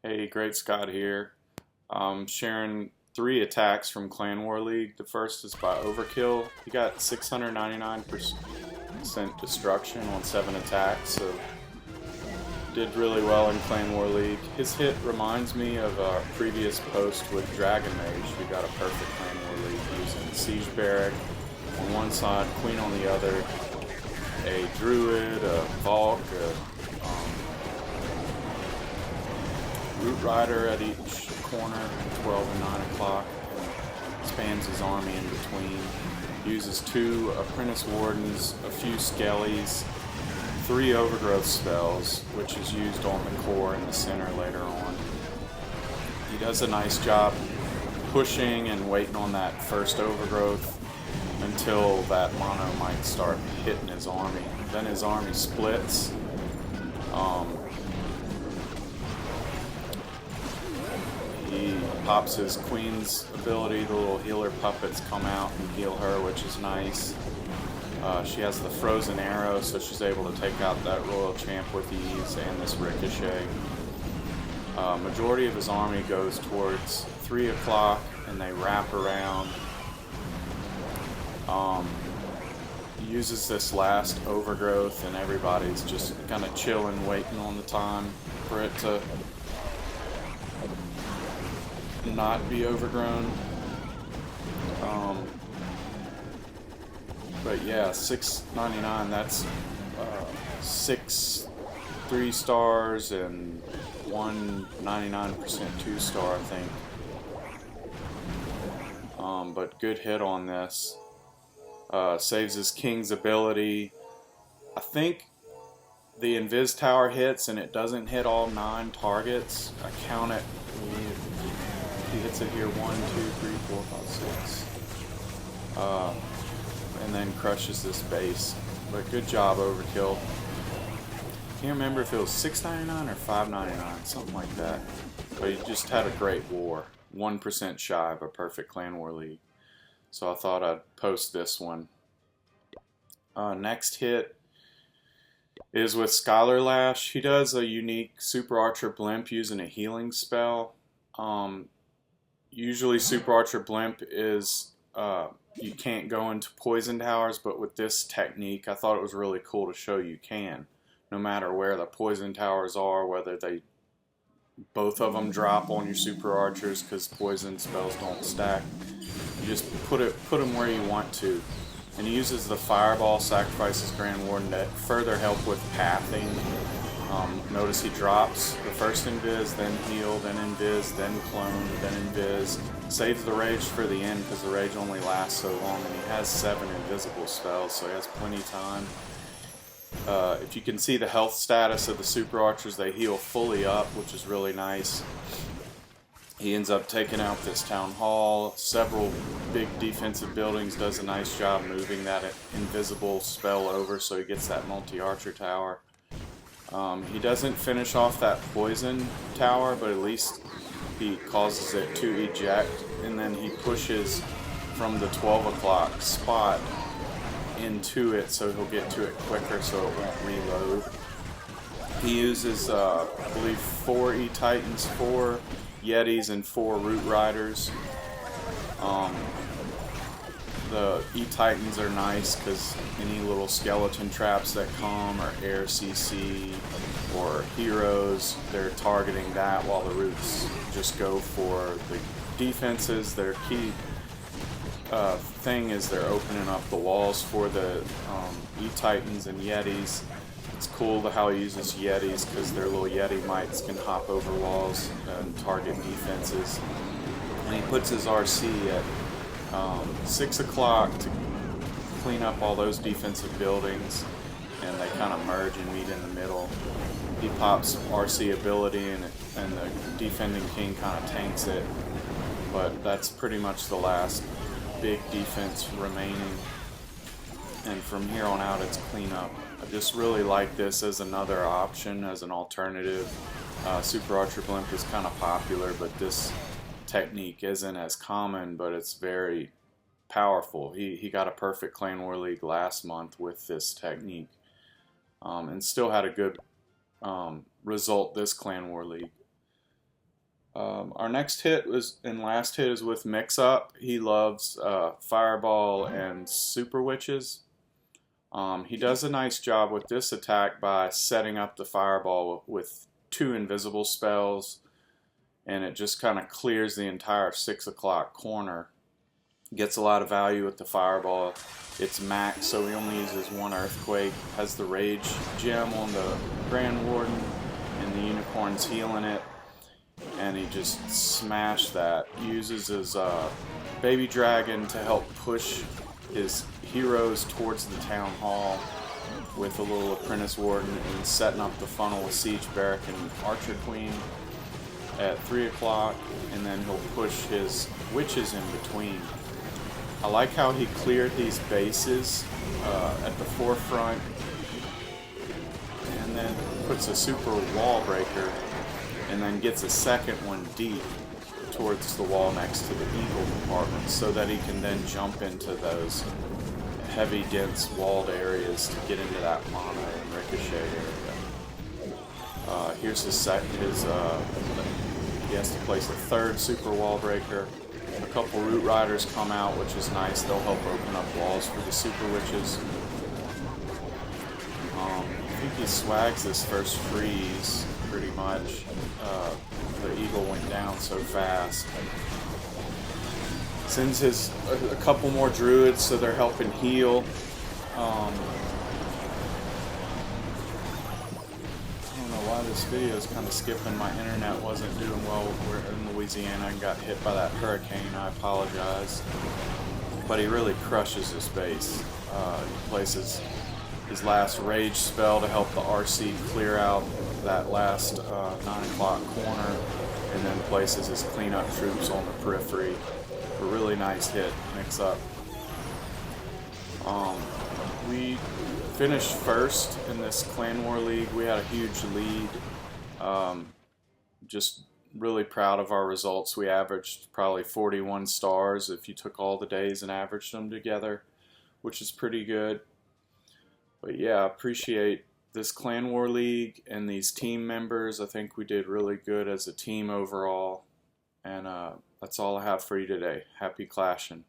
Hey, Great Scott here. Sharing 3 attacks from Clan War League. The first is by Overkill. He got 699% destruction on 7 attacks, so did really well in Clan War League. His hit reminds me of our previous post with Dragon Mage, who got a perfect Clan War League using Siege Barrack on one side, Queen on the other, a Druid, a Valk, Root Rider at each corner, 12 and 9 o'clock, and spams his army in between. Uses 2 Apprentice Wardens, a few Skellies, 3 Overgrowth spells, which is used on the core in the center later on. He does a nice job pushing and waiting on that first Overgrowth until that mono might start hitting his army. Then his army splits. He pops his Queen's ability, the little healer puppets come out and heal her, which is nice. She has the frozen arrow, so she's able to take out that Royal Champ with ease, and this Ricochet. Majority of his army goes towards 3 o'clock, and they wrap around. He uses this last Overgrowth, and everybody's just kind of chilling, waiting on the time for it to not be overgrown. But yeah, 699, that's 6 3-stars and 1 99% 2-star, I think. But good hit on this. Saves his King's ability. I think the Invis Tower hits and it doesn't hit all 9 targets. I count it. He hits it here 1, 2, 3, 4, 5, 6. And then crushes this base. But good job, Overkill. Can't remember if it was $6.99 or $5.99, something like that. But he just had a great war. 1% shy of a perfect Clan War League. So I thought I'd post this one. Next hit is with Skylar Lash. He does a unique Super Archer Blimp using a healing spell. Usually Super Archer Blimp is you can't go into poison towers, but with this technique I thought it was really cool to show you can. No matter where the poison towers are, whether both of them drop on your Super Archers because poison spells don't stack. You just put them where you want to. And he uses the Fireball, sacrifices Grand Warden to further help with pathing. Notice he drops the first Invis, then heal, then Invis, then clone, then Invis. Saves the Rage for the end because the Rage only lasts so long, and he has 7 invisible spells, so he has plenty of time. If you can see the health status of the Super Archers, they heal fully up, which is really nice. He ends up taking out this Town Hall, several big defensive buildings, does a nice job moving that invisible spell over so he gets that multi-archer tower. He doesn't finish off that poison tower, but at least he causes it to eject, and then he pushes from the 12 o'clock spot into it so he'll get to it quicker so it won't reload. He uses, I believe, 4 E-Titans, 4 Yetis, and 4 Root Riders. The E-Titans are nice because any little skeleton traps that come, or air CC, or heroes, they're targeting that, while the Roots just go for the defenses. Their key thing is they're opening up the walls for the E-Titans and Yetis. It's cool how he uses Yetis because their little Yeti mites can hop over walls and target defenses. And he puts his RC at 6 o'clock to clean up all those defensive buildings, and they kind of merge and meet in the middle. He pops RC ability and the defending king kind of tanks it, but that's pretty much the last big defense remaining, and from here on out it's cleanup. I just really like this as another option, as an alternative. Super Archer Blimp is kind of popular, but this technique isn't as common, but it's very powerful. He got a perfect Clan War League last month with this technique, and still had a good result this Clan War League. Our next hit was, and last hit, is with Mix Up. He loves Fireball and Super Witches. He does a nice job with this attack by setting up the Fireball with 2 invisible spells, and it just kind of clears the entire 6 o'clock corner. Gets a lot of value with the Fireball. It's max, so he only uses 1 Earthquake. Has the Rage gem on the Grand Warden, and the Unicorn's healing it. And he just smashed that. Uses his Baby Dragon to help push his heroes towards the Town Hall with a little Apprentice Warden, and setting up the funnel with Siege Barrack and Archer Queen at 3 o'clock, and then he'll push his Witches in between. I like how he cleared these bases at the forefront, and then puts a super wall breaker, and then gets a second one deep towards the wall next to the Eagle compartment, so that he can then jump into those heavy, dense, walled areas to get into that mono and ricochet area. Here's he has to place a 3rd super wall breaker. A couple Root Riders come out, which is nice. They'll help open up walls for the Super Witches. I think he swags this first freeze, pretty much. The Eagle went down so fast. Sends a couple more Druids, so they're helping heal. I don't know why this video is kind of skipping. My internet wasn't doing well. We're in Louisiana and got hit by that hurricane. I apologize. But he really crushes his base. He places his last Rage spell to help the RC clear out that last 9 o'clock corner, and then places his cleanup troops on the periphery. A really nice hit. Mix Up. We finished first in this Clan War League. We had a huge lead. Just really proud of our results. We averaged probably 41 stars if you took all the days and averaged them together, which is pretty good. But yeah, I appreciate this Clan War League and these team members. I think we did really good as a team overall. And that's all I have for you today. Happy clashing.